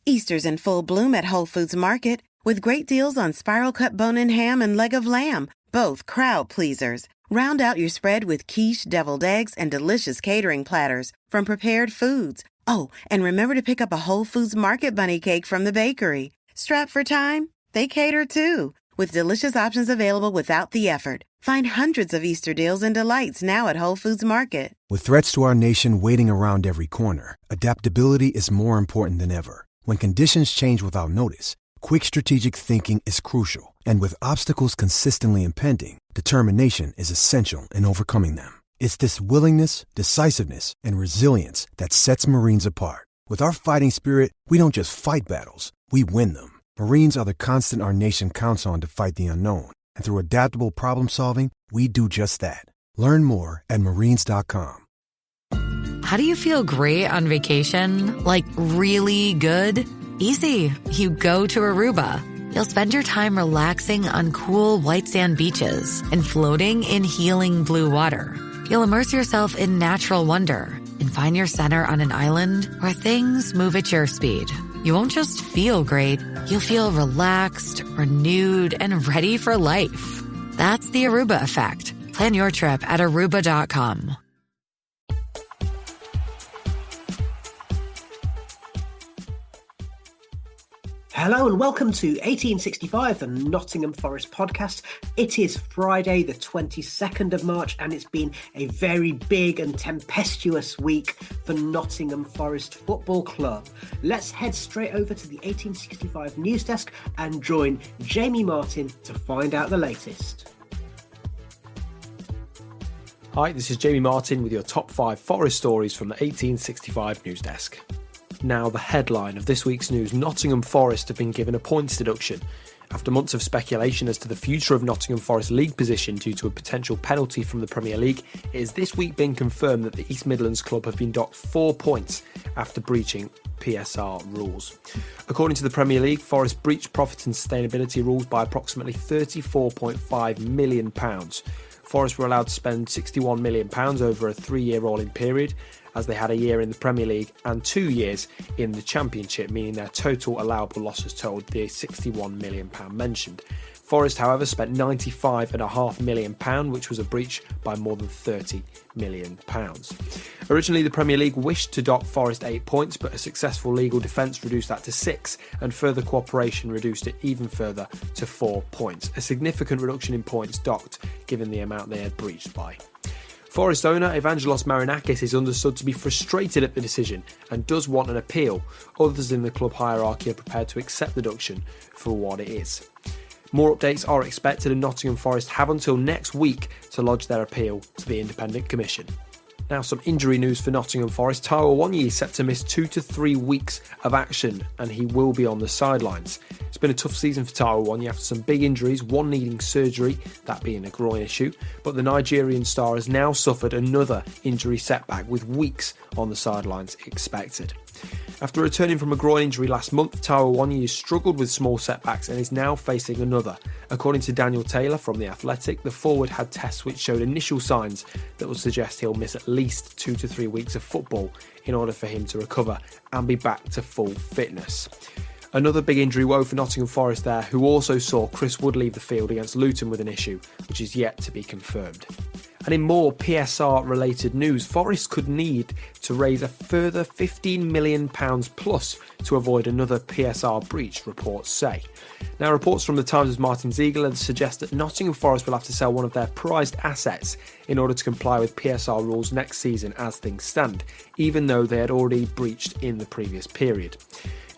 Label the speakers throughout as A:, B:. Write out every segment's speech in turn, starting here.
A: Easter's in full bloom at Whole Foods Market with great deals on spiral cut bone-in ham and leg of lamb, both crowd pleasers. Round out your spread with quiche, deviled eggs, and delicious catering platters from Prepared Foods. Oh, and remember to pick up a Whole Foods Market bunny cake from the bakery. Strapped for time? They cater too, with delicious options available without the effort. Find hundreds of Easter deals and delights now at Whole Foods Market.
B: With threats to our nation waiting around every corner, adaptability is more important than ever. When conditions change without notice, quick strategic thinking is crucial. And with obstacles consistently impending, determination is essential in overcoming them. It's this willingness, decisiveness, and resilience that sets Marines apart. With our fighting spirit, we don't just fight battles, we win them. Marines are the constant our nation counts on to fight the unknown. And through adaptable problem solving, we do just that. Learn more at Marines.com.
C: How do you feel great on vacation? Like really good? Easy. You go to Aruba. You'll spend your time relaxing on cool white sand beaches and floating in healing blue water. You'll immerse yourself in natural wonder and find your center on an island where things move at your speed. You won't just feel great, you'll feel relaxed, renewed, and ready for life. That's the Aruba effect. Plan your trip at Aruba.com.
D: Hello and welcome to 1865, the Nottingham Forest Podcast. It is Friday, the 22nd of March, and it's been a very big and tempestuous week for Nottingham Forest Football Club. Let's head straight over to the 1865 news desk and join Jamie Martin to find out the latest.
E: Hi, this is Jamie Martin with your top 5 Forest stories from the 1865 news desk. Now, the headline of this week's news: Nottingham Forest have been given a points deduction. After months of speculation as to the future of Nottingham Forest league position due to a potential penalty from the Premier League, it has this week been confirmed that the East Midlands club have been docked 4 points after breaching PSR rules. According to the Premier League, Forest breached profit and sustainability rules by approximately £34.5 million. Forest were allowed to spend £61 million over a 3-year rolling period, as they had a year in the Premier League and 2 years in the Championship, meaning their total allowable losses totaled the £61 million mentioned. Forest, however, spent £95.5 million, which was a breach by more than £30 million. Originally, the Premier League wished to dock Forest 8 points, but a successful legal defence reduced that to 6, and further cooperation reduced it even further to 4 points. A significant reduction in points docked, given the amount they had breached by. Forest owner Evangelos Marinakis is understood to be frustrated at the decision and does want an appeal. Others in the club hierarchy are prepared to accept the deduction for what it is. More updates are expected, and Nottingham Forest have until next week to lodge their appeal to the Independent Commission. Now, some injury news for Nottingham Forest. Taiwo and Wood is set to miss 2 to 3 weeks of action, and he will be on the sidelines. It's been a tough season for Taiwo and Wood after some big injuries, one needing surgery, that being a groin issue, but the Nigerian star has now suffered another injury setback, with weeks on the sidelines expected. After returning from a groin injury last month, Taiwo and Wood has struggled with small setbacks and is now facing another. According to Daniel Taylor from The Athletic, the forward had tests which showed initial signs that would suggest he'll miss at least 2 to 3 weeks of football in order for him to recover and be back to full fitness. Another big injury woe for Nottingham Forest there, who also saw Chris Wood leave the field against Luton with an issue, which is yet to be confirmed. And in more PSR related news, Forest could need to raise a further £15 million plus to avoid another PSR breach, reports say. Now, reports from the Times' Martin Ziegler suggest that Nottingham Forest will have to sell one of their prized assets in order to comply with PSR rules next season as things stand, even though they had already breached in the previous period.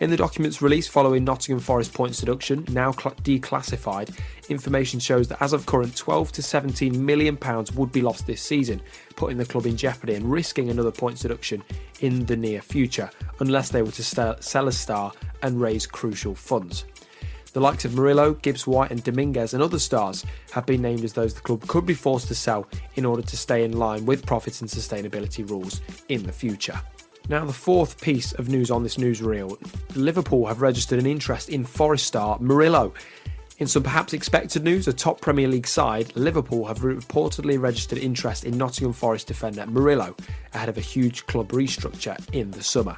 E: In the documents released following Nottingham Forest points deduction, now declassified, information shows that as of current, £12 to £17 million would be lost this season, putting the club in jeopardy and risking another points deduction in the near future, unless they were to sell a star and raise crucial funds. The likes of Murillo, Gibbs-White and Dominguez and other stars have been named as those the club could be forced to sell in order to stay in line with profits and sustainability rules in the future. Now, the fourth piece of news on this newsreel: Liverpool have registered an interest in Forest star Murillo. In some perhaps expected news, a top Premier League side, Liverpool have reportedly registered interest in Nottingham Forest defender Murillo ahead of a huge club restructure in the summer.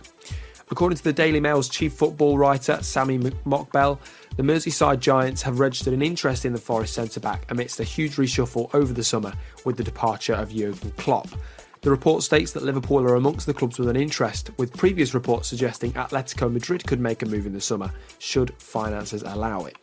E: According to the Daily Mail's chief football writer, Sammy Mockbell, the Merseyside Giants have registered an interest in the Forest centre-back amidst a huge reshuffle over the summer with the departure of Jurgen Klopp. The report states that Liverpool are amongst the clubs with an interest, with previous reports suggesting Atletico Madrid could make a move in the summer, should finances allow it.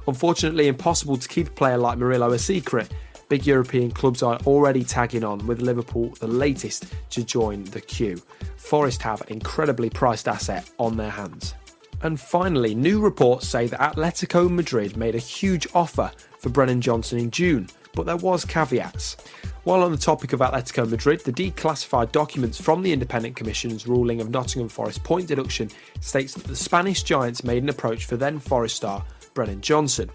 E: Unfortunately, impossible to keep a player like Murillo a secret. Big European clubs are already tagging on, with Liverpool the latest to join the queue. Forest have an incredibly priced asset on their hands. And finally, new reports say that Atletico Madrid made a huge offer for Brennan Johnson in June, but there was caveats. While on the topic of Atletico Madrid, the declassified documents from the Independent Commission's ruling of Nottingham Forest point deduction states that the Spanish Giants made an approach for then Forest star Brennan Johnson.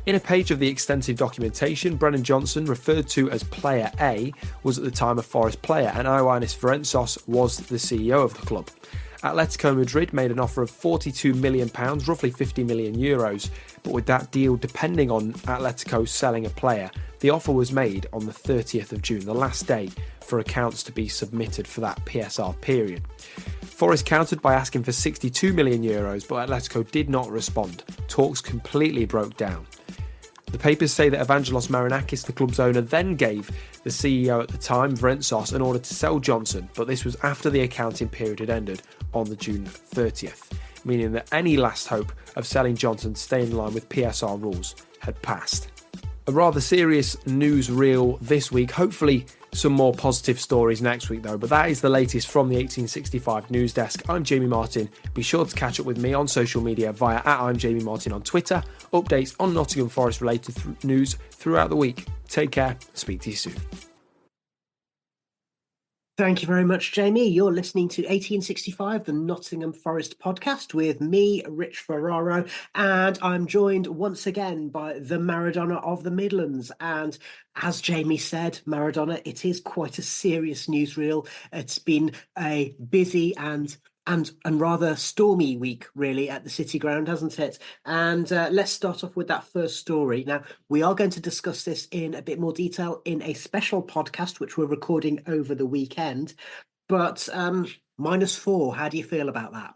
E: In a page of the extensive documentation, Brennan Johnson, referred to as Player A, was at the time a Forest player, and Ioannis Ferencos was the CEO of the club. Atletico Madrid made an offer of £42 million, roughly €50 million, but with that deal depending on Atletico selling a player, the offer was made on the 30th of June, the last day for accounts to be submitted for that PSR period. Forest countered by asking for €62 million, but Atletico did not respond. Talks completely broke down. The papers say that Evangelos Marinakis, the club's owner, then gave the CEO at the time, Ferencos, an order to sell Johnson, but this was after the accounting period had ended on the June 30th, meaning that any last hope of selling Johnson staying in line with PSR rules had passed. A rather serious news reel this week, hopefully some more positive stories next week though, but that is the latest from the 1865 news desk. I'm Jamie Martin. Be sure to catch up with me on social media via @I'mJamieMartin on Twitter. Updates on Nottingham Forest related news throughout the week. Take care. Speak to you soon.
D: Thank you very much, Jamie. You're listening to 1865, the Nottingham Forest Podcast, with me, Rich Ferraro, and I'm joined once again by the Maradona of the Midlands. And as Jamie said, Maradona, it is quite a serious newsreel. It's been a busy and rather stormy week, really, at the City Ground, hasn't it? And let's start off with that first story. Now, we are going to discuss this in a bit more detail in a special podcast, which we're recording over the weekend. But -4, how do you feel about that?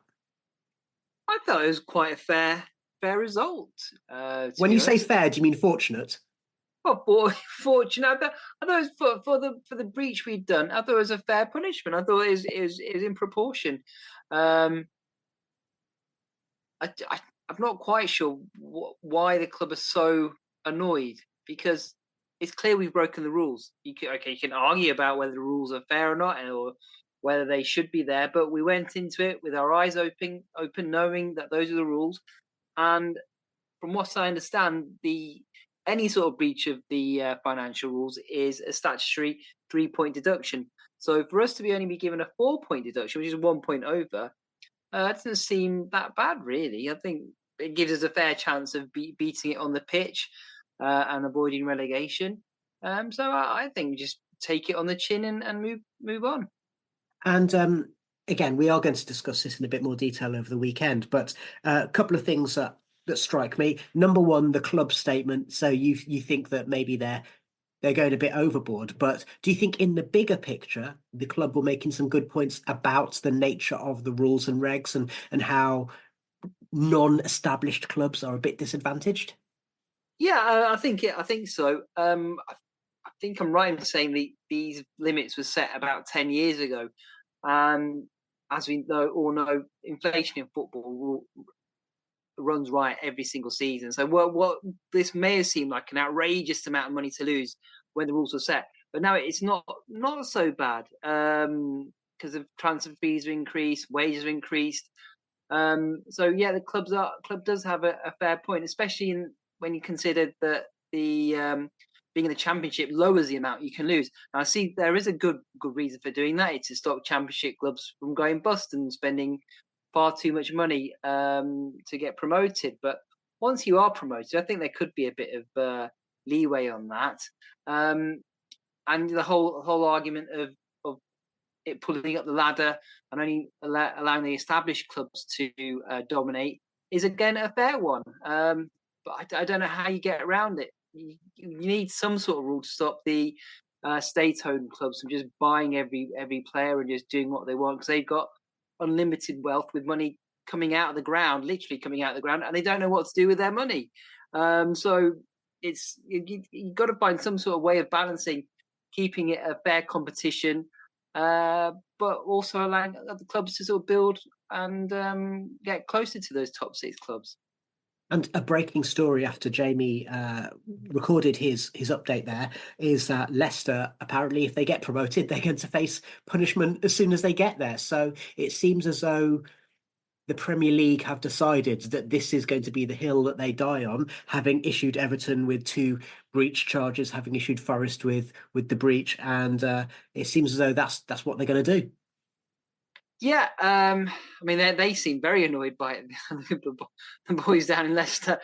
F: I thought it was quite a fair result.
D: When you say fair, do you mean fortunate?
F: Well, fortunate. I thought it was for the breach we'd done. I thought it was a fair punishment. I thought it was in proportion. I'm not quite sure why the club are so annoyed, because it's clear we've broken the rules. You can argue about whether the rules are fair or not, or whether they should be there, but we went into it with our eyes open, knowing that those are the rules. And from what I understand, any sort of breach of the financial rules is a statutory 3-point deduction. So for us to only be given a 4-point deduction, which is 1 point over, it doesn't seem that bad, really. I think it gives us a fair chance of beating it on the pitch and avoiding relegation. So I think just take it on the chin and move on.
D: And again, we are going to discuss this in a bit more detail over the weekend, but a couple of things that strike me. Number one, the club statement. So you think that maybe they're going a bit overboard, but do you think in the bigger picture, the club were making some good points about the nature of the rules and regs and how non-established clubs are a bit disadvantaged?
F: Yeah, I think so. I think I'm right in saying these limits were set about 10 years ago. And as we all know, inflation in football runs riot every single season. So what this may have seemed like an outrageous amount of money to lose when the rules were set, but now it's not so bad because of transfer fees are increased, wages are increased. So yeah, the club does have a fair point, especially when you consider that the being in the Championship lowers the amount you can lose. Now, I see there is a good reason for doing that. It's to stop Championship clubs from going bust and spending far too much money to get promoted. But once you are promoted, I think there could be a bit of leeway on that. And the whole argument of it pulling up the ladder and only allowing the established clubs to dominate is again a fair one. But I don't know how you get around it. You need some sort of rule to stop the state-owned clubs from just buying every player and just doing what they want, because they've got unlimited wealth with money coming out of the ground, literally coming out of the ground, and they don't know what to do with their money. So you've got to find some sort of way of balancing, keeping it a fair competition, but also allowing the clubs to sort of build and get closer to those top 6 clubs.
D: And a breaking story after Jamie recorded his update there is that Leicester, apparently, if they get promoted, they're going to face punishment as soon as they get there. So it seems as though the Premier League have decided that this is going to be the hill that they die on, having issued Everton with 2 breach charges, having issued Forest with the breach, and it seems as though that's what they're going to do.
F: Yeah, I mean, they seem very annoyed by it, the boys down in Leicester.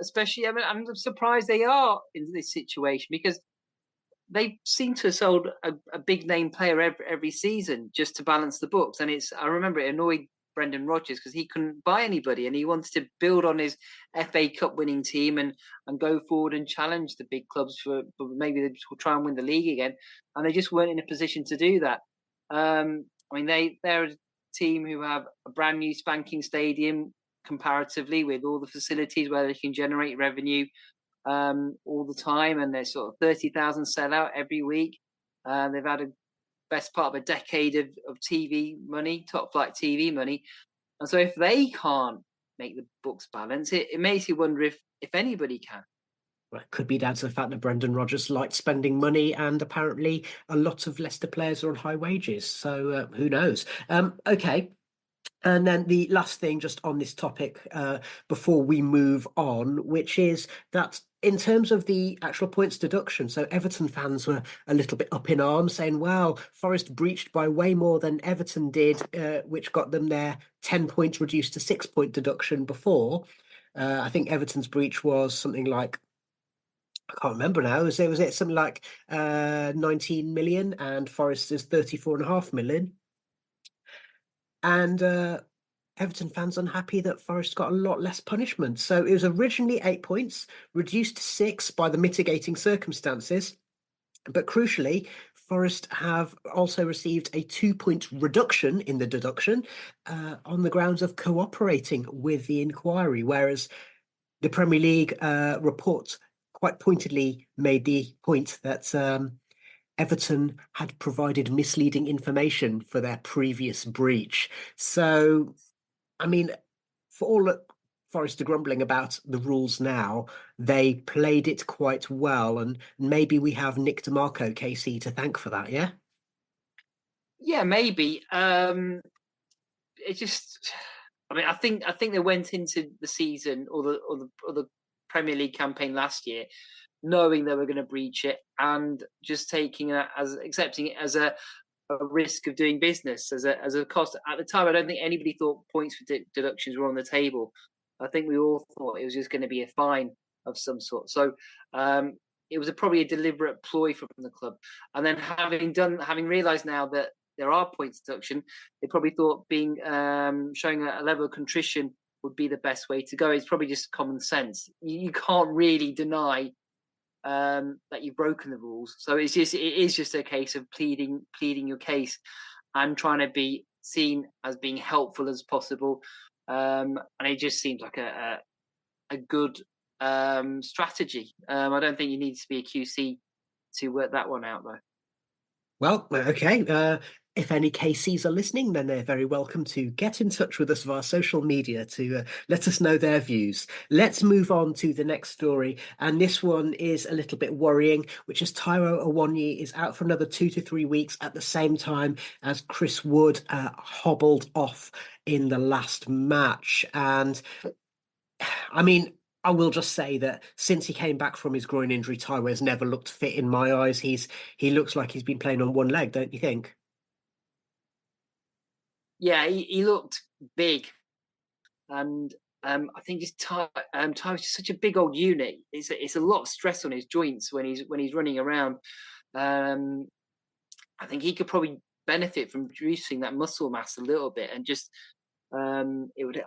F: Especially, I mean, I'm surprised they are in this situation because they seem to have sold a big name player every season just to balance the books. And I remember it annoyed Brendan Rodgers because he couldn't buy anybody and he wanted to build on his FA Cup winning team and go forward and challenge the big clubs for maybe they try and win the league again. And they just weren't in a position to do that. I mean, they're a team who have a brand new spanking stadium comparatively with all the facilities where they can generate revenue all the time. And they're sort of 30,000 sellout every week. They've had a best part of a decade of TV money, top flight TV money. And so if they can't make the books balance, it makes you wonder if anybody can.
D: Well, it could be down to the fact that Brendan Rodgers likes spending money, and apparently a lot of Leicester players are on high wages. So who knows? Okay. And then the last thing just on this topic before we move on, which is that in terms of the actual points deduction, so Everton fans were a little bit up in arms saying, well, Forest breached by way more than Everton did, which got them their 10 points reduced to 6-point deduction before. I think Everton's breach was something like, I can't remember now. Was it something like 19 million and Forest is 34.5 million? And Everton fans unhappy that Forest got a lot less punishment. So it was originally 8 points, reduced to 6 by the mitigating circumstances. But crucially, Forest have also received a 2-point reduction in the deduction on the grounds of cooperating with the inquiry, whereas the Premier League report quite pointedly made the point that Everton had provided misleading information for their previous breach. So, I mean, for all that Forest are grumbling about the rules now, they played it quite well. And maybe we have Nick DeMarco, KC, to thank for that, yeah?
F: Yeah, maybe. It just... I mean, I think they went into the season or the Premier League campaign last year knowing they were going to breach it and just accepting it as a risk of doing business, as a cost. At the time, I don't think anybody thought points for deductions were on the table. I think we all thought it was just going to be a fine of some sort. So it was probably a deliberate ploy from the club. And then having realised now that there are points deduction, they probably thought showing a level of contrition would be the best way to go. It's probably just common sense. You can't really deny that you've broken the rules. So it is just a case of pleading your case and trying to be seen as being helpful as possible. And it just seems like a good strategy. I don't think you need to be a QC to work that one out, though.
D: Well, okay. If any KCs are listening, then they're very welcome to get in touch with us via social media to let us know their views. Let's move on to the next story. And this one is a little bit worrying, which is Taiwo and Wood is out for another 2 to 3 weeks at the same time as Chris Wood hobbled off in the last match. And I mean, I will just say that since he came back from his groin injury, Taiwo has never looked fit in my eyes. He looks like he's been playing on one leg, don't you think?
F: Yeah, he looked big, and I think Taiwo's just such a big old unit. It's a lot of stress on his joints when he's running around. I think he could probably benefit from reducing that muscle mass a little bit, and just I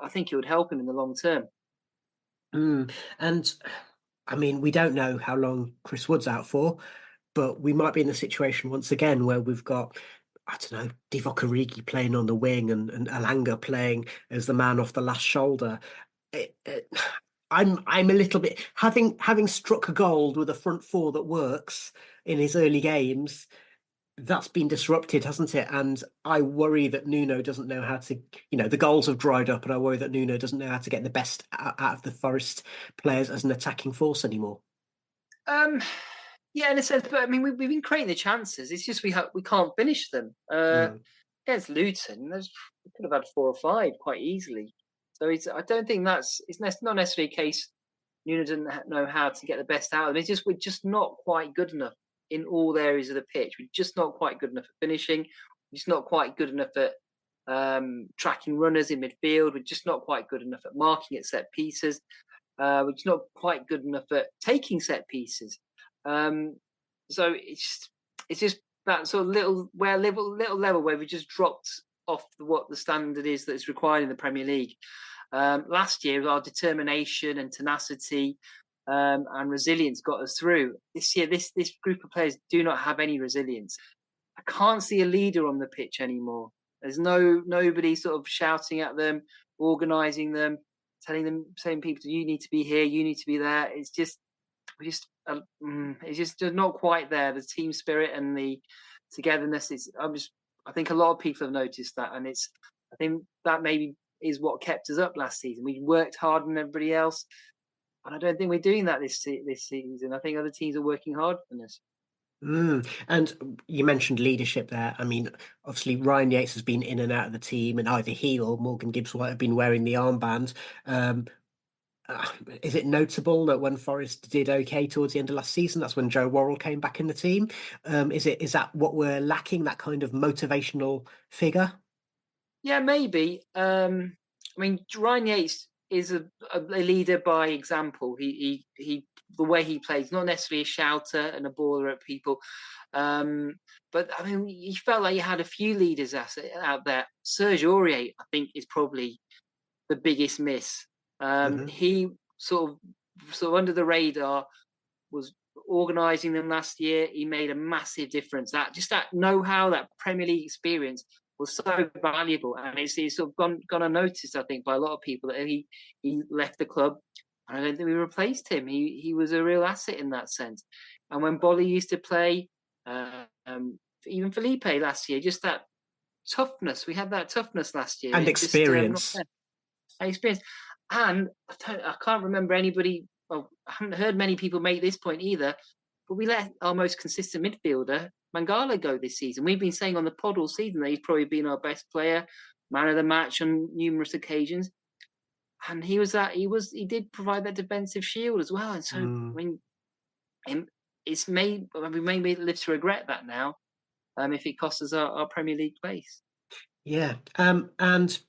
F: think it would help him in the long term.
D: And I mean, we don't know how long Chris Wood's out for, but we might be in the situation once again where we've got I don't know, Divock Origi playing on the wing and Alanga playing as the man off the last shoulder. I'm a little bit having struck gold with a front four that works in his early games. That's been disrupted, hasn't it? And I worry that Nuno doesn't know how to, the goals have dried up, and I worry that Nuno doesn't know how to get the best out of the Forest players as an attacking force anymore.
F: Yeah, in a sense, but I mean, we've been creating the chances. It's just we can't finish them. Against Luton, we could have had 4 or 5 quite easily. So I don't think it's not necessarily a case Nuno doesn't know how to get the best out of them. We're just not quite good enough in all areas of the pitch. We're just not quite good enough at finishing. We're just not quite good enough at tracking runners in midfield. We're just not quite good enough at marking at set pieces. We're just not quite good enough at taking set pieces. So it's just that sort of little level where we just dropped off what the standard is that's required in the Premier League. Last year, our determination and tenacity and resilience got us through. This year, this group of players do not have any resilience. I can't see a leader on the pitch anymore. There's nobody sort of shouting at them, organising them, saying people, you need to be here, you need to be there. It's just not quite there. The team spirit and the togetherness I think a lot of people have noticed that, and I think that maybe is what kept us up last season. We worked harder than everybody else, and I don't think we're doing that this season. I think other teams are working hard for us.
D: And you mentioned leadership there. I mean, obviously Ryan Yates has been in and out of the team, and either he or Morgan Gibbs-White have been wearing the armband. Is it notable that when Forest did okay towards the end of last season, that's when Joe Worrell came back in the team? Is that what we're lacking, that kind of motivational figure?
F: Yeah, maybe. I mean, Ryan Yates is a leader by example. He the way he plays, not necessarily a shouter and a baller at people, but I mean, he felt like he had a few leaders out there. Serge Aurier, I think, is probably the biggest miss. He sort of under the radar was organising them last year. He made a massive difference. That know-how, that Premier League experience was so valuable, and it's sort of gone unnoticed, I think, by a lot of people that he left the club. And I don't think we replaced him. He was a real asset in that sense. And when Bolly used to play, even Felipe last year, just that toughness. We had that toughness last year.
D: And experience.
F: And I can't remember anybody. Well, I haven't heard many people make this point either. But we let our most consistent midfielder, Mangala, go this season. We've been saying on the pod all season that he's probably been our best player, man of the match on numerous occasions. And he did provide that defensive shield as well. And so, I mean, we may live to regret that now, if it costs us our Premier League place.
D: Yeah. And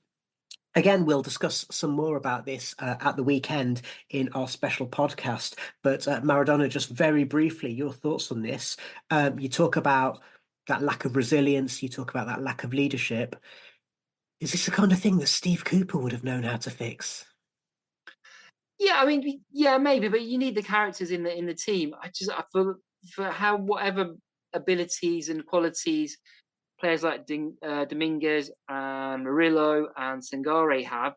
D: again, we'll discuss some more about this at the weekend in our special podcast. But Maradona, just very briefly, your thoughts on this. You talk about that lack of resilience. You talk about that lack of leadership. Is this the kind of thing that Steve Cooper would have known how to fix?
F: Yeah, I mean, yeah, maybe, but you need the characters in the team. I feel for how whatever abilities and qualities players like Dominguez and Murillo and Sangare have,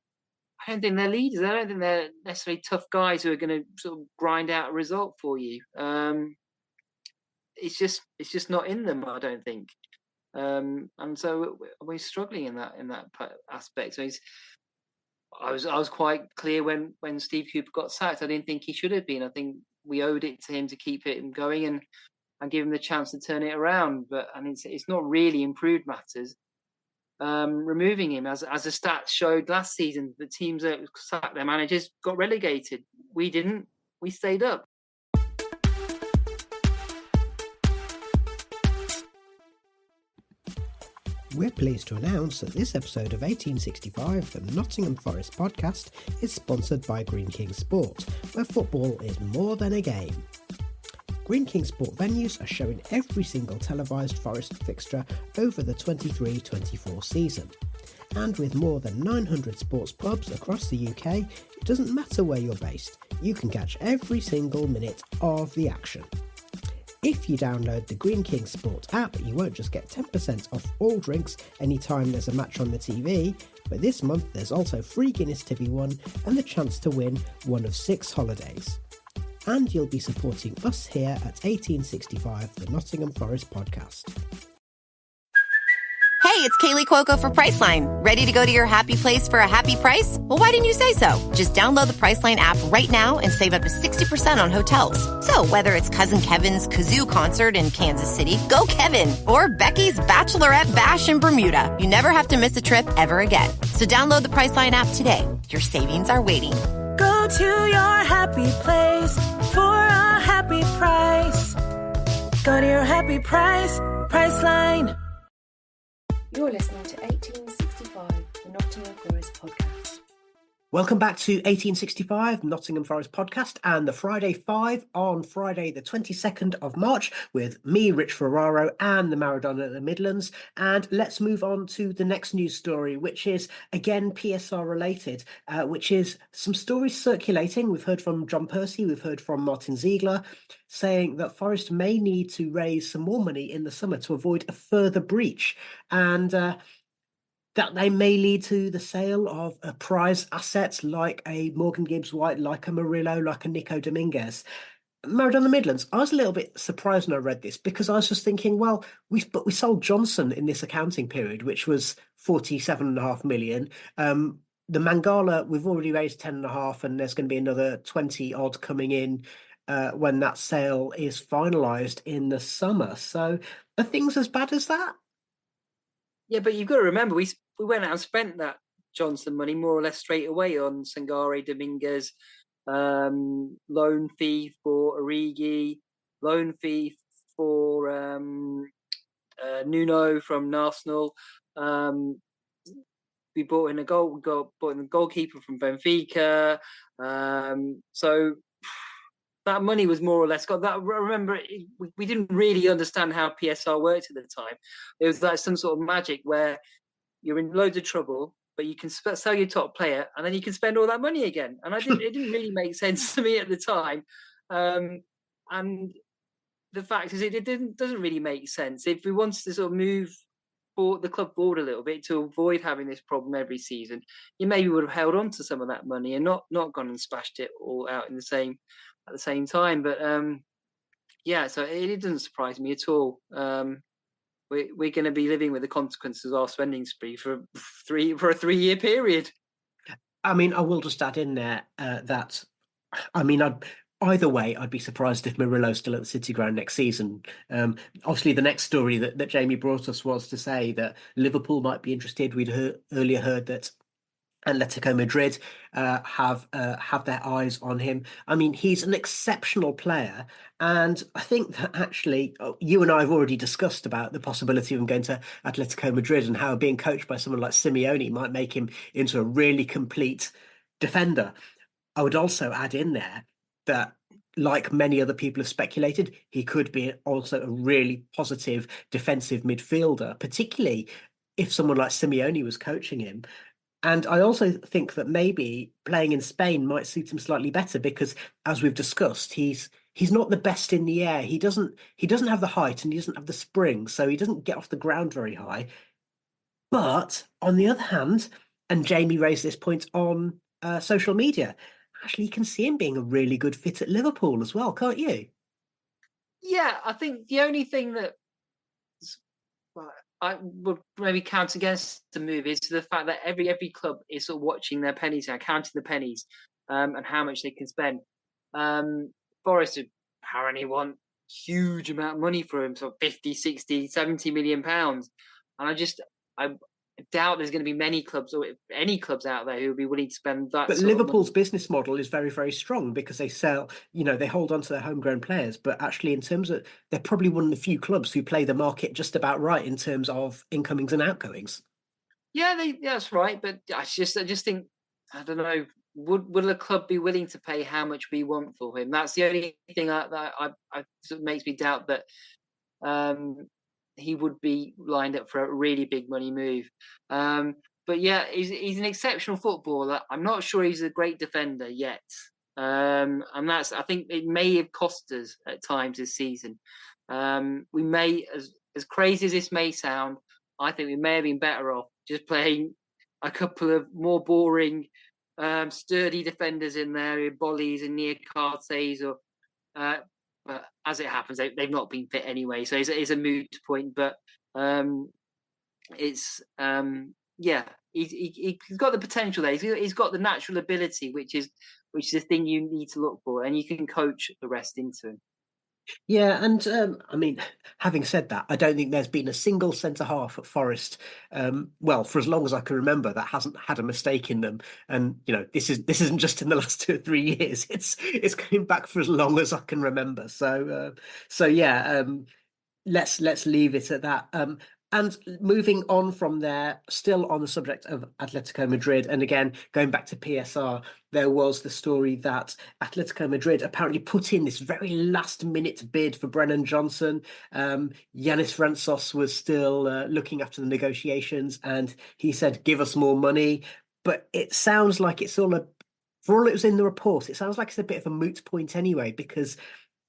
F: I don't think they're leaders. I don't think they're necessarily tough guys who are going to sort of grind out a result for you. It's just not in them, I don't think. And so we're struggling in that aspect. So I was quite clear when Steve Cooper got sacked. I didn't think he should have been. I think we owed it to him to keep it going and give him the chance to turn it around. But it's not really improved matters. Removing him, as the stats showed last season, the teams that sacked their managers got relegated. We didn't. We stayed up.
D: We're pleased to announce that this episode of 1865, the Nottingham Forest Podcast, is sponsored by Greene King Sport, where football is more than a game. Greene King Sport venues are showing every single televised Forest fixture over the 23-24 season. And with more than 900 sports pubs across the UK, it doesn't matter where you're based, you can catch every single minute of the action. If you download the Green King Sport app, you won't just get 10% off all drinks anytime there's a match on the TV, but this month there's also free Guinness to be won and the chance to win one of 6 holidays. And you'll be supporting us here at 1865, the Nottingham Forest Podcast.
G: Hey, it's Kaylee Cuoco for Priceline. Ready to go to your happy place for a happy price? Well, why didn't you say so? Just download the Priceline app right now and save up to 60% on hotels. So whether it's Cousin Kevin's Kazoo Concert in Kansas City, go Kevin, or Becky's Bachelorette Bash in Bermuda, you never have to miss a trip ever again. So download the Priceline app today. Your savings are waiting.
H: Go to your happy place for a happy price. Go to your happy price, Priceline.
I: You're listening to 1865, the Nottingham Forest Podcast.
D: Welcome back to 1865, Nottingham Forest Podcast, and the Friday 5 on Friday the 22nd of March with me, Rich Ferraro, and the Maradona of the Midlands. And let's move on to the next news story, which is, again, PSR related, which is some stories circulating. We've heard from John Percy, we've heard from Martin Ziegler, saying that Forest may need to raise some more money in the summer to avoid a further breach. And that they may lead to the sale of prize assets like a Morgan Gibbs-White, like a Murillo, like a Nico Dominguez. Maradona Midlands, I was a little bit surprised when I read this because I was just thinking, well, we sold Johnson in this accounting period, which was 47.5 million. The Mangala, we've already raised 10.5, and there's going to be another 20 odd coming in when that sale is finalised in the summer. So are things as bad as that?
F: Yeah, but you've got to remember, we went out and spent that Johnson money more or less straight away on Sangare, Dominguez, loan fee for Origi, loan fee for Nuno from Arsenal. We bought in a goalkeeper from Benfica. So that money was more or less got that. Remember, we didn't really understand how PSR worked at the time. It was like some sort of magic where you're in loads of trouble, but you can sell your top player and then you can spend all that money again. And it didn't really make sense to me at the time. And the fact is, it doesn't really make sense. If we wanted to sort of move the club forward a little bit to avoid having this problem every season, you maybe would have held on to some of that money and not gone and splashed it all out at the same time. But yeah, so it doesn't surprise me at all. We're going to be living with the consequences of our spending spree for a 3-year period.
D: I mean, I will just add in there that, I mean, either way, I'd be surprised if Murillo's still at the City Ground next season. Obviously, the next story that Jamie brought us was to say that Liverpool might be interested. We'd earlier heard that Atletico Madrid have their eyes on him. I mean, he's an exceptional player, and I think that actually you and I have already discussed about the possibility of him going to Atletico Madrid and how being coached by someone like Simeone might make him into a really complete defender. I would also add in there that, like many other people have speculated, he could be also a really positive defensive midfielder, particularly if someone like Simeone was coaching him. And I also think that maybe playing in Spain might suit him slightly better because, as we've discussed, he's not the best in the air. He doesn't have the height and he doesn't have the spring, so he doesn't get off the ground very high. But on the other hand, and Jamie raised this point on social media, actually you can see him being a really good fit at Liverpool as well, can't you?
F: Yeah, I think the only thing that I would maybe count against the move is the fact that every club is sort of watching their pennies now, counting the pennies and how much they can spend. Forest apparently want huge amount of money for him, so 50, 60, 70 million pounds. And I doubt there's going to be many clubs or any clubs out there who will be willing to spend that.
D: But Liverpool's business model is very, very strong because they sell, they hold on to their homegrown players. But actually, in terms of, they're probably one of the few clubs who play the market just about right in terms of incomings and outgoings.
F: Yeah, that's right. But I just think, I don't know, would a club be willing to pay how much we want for him? That's the only thing that sort of makes me doubt that he would be lined up for a really big money move. But yeah, he's an exceptional footballer. I'm not sure he's a great defender yet. And I think it may have cost us at times this season. We may, as crazy as this may sound, I think we may have been better off just playing a couple of more boring, sturdy defenders in there, Bollies and Niakartes, or but as it happens, they've not been fit anyway, so it's a moot point. But it's he's got the potential there. He's got the natural ability, which is the thing you need to look for, and you can coach the rest into him.
D: Yeah, and I mean, having said that, I don't think there's been a single centre half at Forest, for as long as I can remember, that hasn't had a mistake in them. And this isn't just in the last 2 or 3 years. It's going back for as long as I can remember. So yeah, let's leave it at that. And moving on from there, still on the subject of Atletico Madrid, and again, going back to PSR, there was the story that Atletico Madrid apparently put in this very last-minute bid for Brennan Johnson. Yanis Rantsos was still looking after the negotiations, and he said, give us more money. But it sounds like it's all for all it was in the report, it sounds like it's a bit of a moot point anyway, because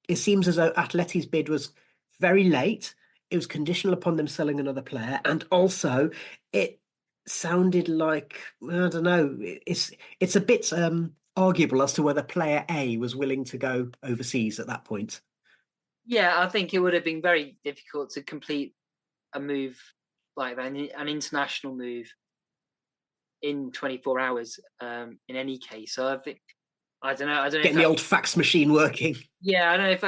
D: it seems as though Atleti's bid was very late. It was conditional upon them selling another player, and also it sounded like, I don't know, it's a bit arguable as to whether player A was willing to go overseas at that point.
F: Yeah, I think it would have been very difficult to complete a move like that, an international move, in 24 hours in any case. So I don't know.
D: Getting the old fax machine working.
F: Yeah, I don't know if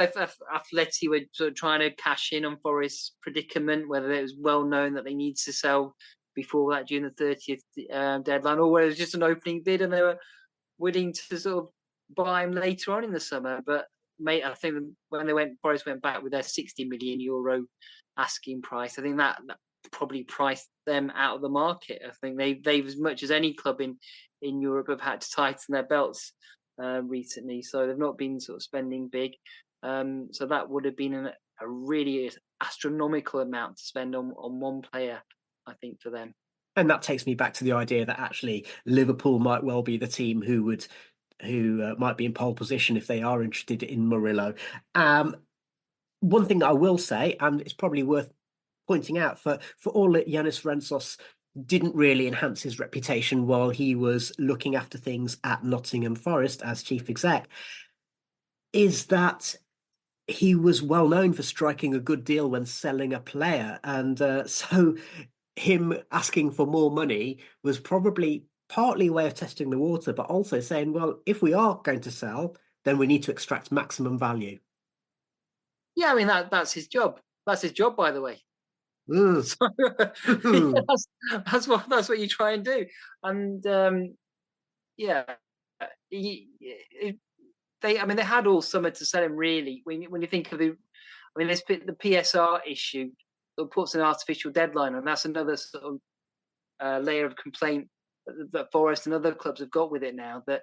F: Atleti were sort of trying to cash in on Forest's predicament, whether it was well known that they need to sell before that June the 30th deadline, or whether it was just an opening bid and they were willing to sort of buy him later on in the summer. But I think when Forest went back with their €60 million asking price, I think that probably priced them out of the market. I think they've as much as any club in Europe have had to tighten their belts recently, so they've not been sort of spending big. So that would have been a really astronomical amount to spend on one player, I think, for them.
D: And that takes me back to the idea that actually Liverpool might well be the team who might be in pole position if they are interested in Murillo. One thing I will say, and it's probably worth pointing out, for all that Yanis Rantsos didn't really enhance his reputation while he was looking after things at Nottingham Forest as chief exec, is that he was well known for striking a good deal when selling a player. And so him asking for more money was probably partly a way of testing the water, but also saying, well, if we are going to sell, then we need to extract maximum value.
F: Yeah, I mean, that's his job. That's his job, by the way. So, that's what you try and do. And they had all summer to sell him, really. When you think of the PSR issue, it puts an artificial deadline, and that's another sort of layer of complaint that Forest and other clubs have got with it now. That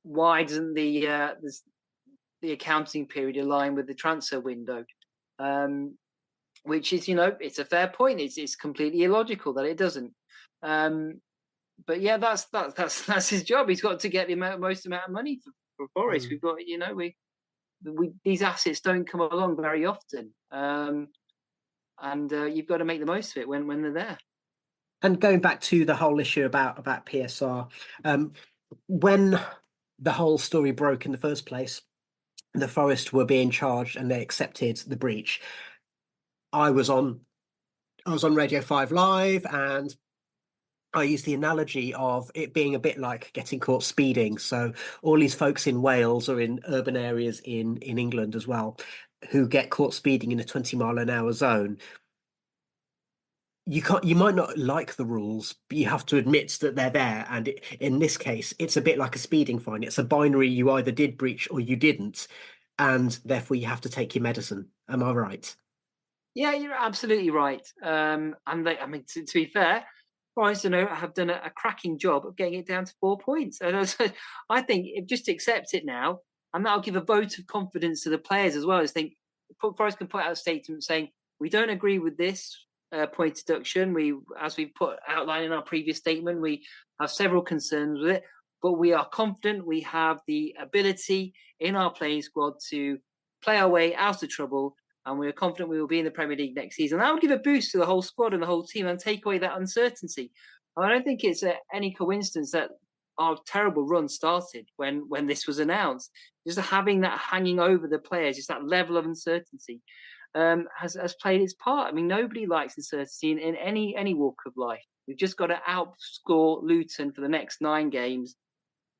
F: why doesn't the accounting period align with the transfer window? Which is, it's a fair point. It's completely illogical that it doesn't. But yeah, that's his job. He's got to get the most amount of money for Forest. We've got, these assets don't come along very often, and you've got to make the most of it when they're there.
D: And going back to the whole issue about PSR, when the whole story broke in the first place, the Forest were being charged and they accepted the breach. I was on Radio 5 Live, and I used the analogy of it being a bit like getting caught speeding. So all these folks in Wales or in urban areas in England as well, who get caught speeding in a 20-mile-an-hour zone, you might not like the rules, but you have to admit that they're there. And in this case, it's a bit like a speeding fine. It's a binary. You either did breach or you didn't, and therefore you have to take your medicine. Am I right?
F: Yeah, you're absolutely right. And to be fair, Forest have done a cracking job of getting it down to 4 points. And I think just accept it now, and that'll give a vote of confidence to the players as well. As Forest can put out a statement saying, we don't agree with this point deduction. As we outlined in our previous statement, we have several concerns with it. but we are confident we have the ability in our playing squad to play our way out of trouble, and we're confident we will be in the Premier League next season. That would give a boost to the whole squad and the whole team and take away that uncertainty. I don't think it's any coincidence that our terrible run started when this was announced. Just having that hanging over the players, just that level of uncertainty, has played its part. I mean, nobody likes uncertainty in any walk of life. We've just got to outscore Luton for the next 9 games.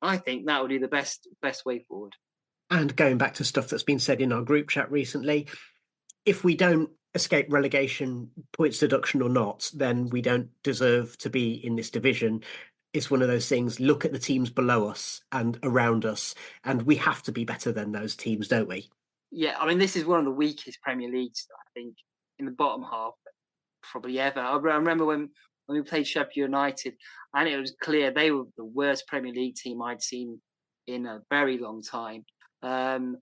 F: I think that would be the best way forward.
D: And going back to stuff that's been said in our group chat recently, if we don't escape relegation, points deduction or not, then we don't deserve to be in this division. It's one of those things, look at the teams below us and around us, and we have to be better than those teams, don't we?
F: Yeah, I mean, this is one of the weakest Premier Leagues, I think, in the bottom half, probably ever. I remember when we played Sheffield United, and it was clear they were the worst Premier League team I'd seen in a very long time. And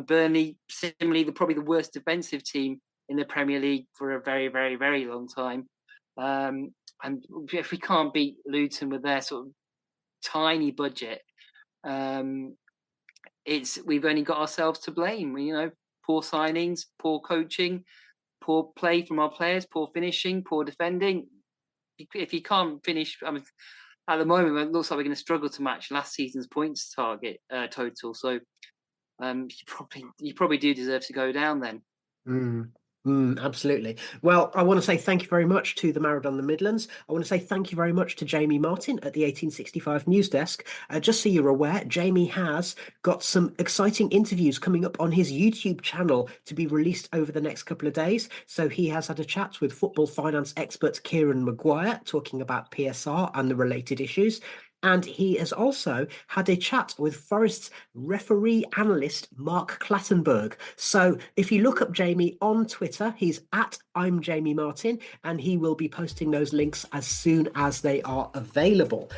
F: Burnley, similarly, probably the worst defensive team in the Premier League for a very, very, very long time. And if we can't beat Luton with their sort of tiny budget, we've only got ourselves to blame. Poor signings, poor coaching, poor play from our players, poor finishing, poor defending. If you can't finish, at the moment, it looks like we're going to struggle to match last season's points target total. So you probably do deserve to go down then.
D: Absolutely. Well, I want to say thank you very much to the Maradona Midlands. I want to say thank you very much to Jamie Martin at the 1865 News Desk. Just so you're aware, Jamie has got some exciting interviews coming up on his YouTube channel to be released over the next couple of days. So he has had a chat with football finance expert Kieran Maguire talking about PSR and the related issues. And he has also had a chat with Forest's referee analyst, Mark Clattenburg. So if you look up Jamie on Twitter, he's at I'm Jamie Martin, and he will be posting those links as soon as they are available.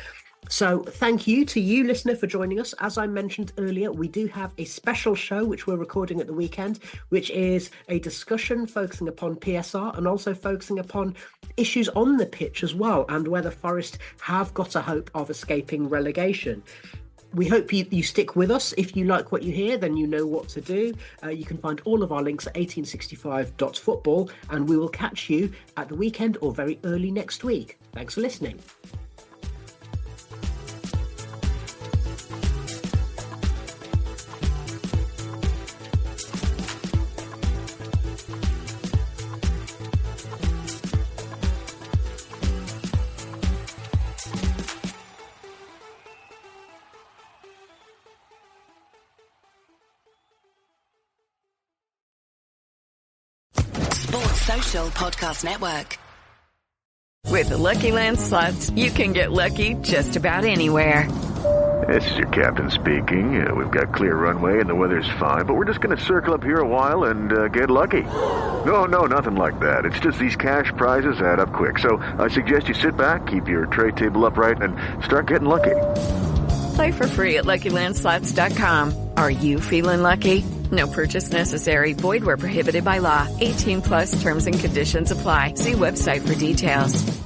D: So thank you to you, listener, for joining us. As I mentioned earlier, we do have a special show which we're recording at the weekend, which is a discussion focusing upon PSR and also focusing upon issues on the pitch as well, and whether Forest have got a hope of escaping relegation. We hope you stick with us. If you like what you hear, then you know what to do. You can find all of our links at 1865.football, and we will catch you at the weekend or very early next week. Thanks for listening.
J: Social Podcast Network.
K: With the Lucky Land Slots, you can get lucky just about anywhere.
L: This is your captain speaking. We've got clear runway and the weather's fine, but we're just going to circle up here a while and get lucky. No, nothing like that. It's just these cash prizes add up quick. So I suggest you sit back, keep your tray table upright, and start getting lucky.
K: Play for free at LuckyLandSlots.com. Are you feeling lucky? No purchase necessary. Void where prohibited by law. 18+ terms and conditions apply. See website for details.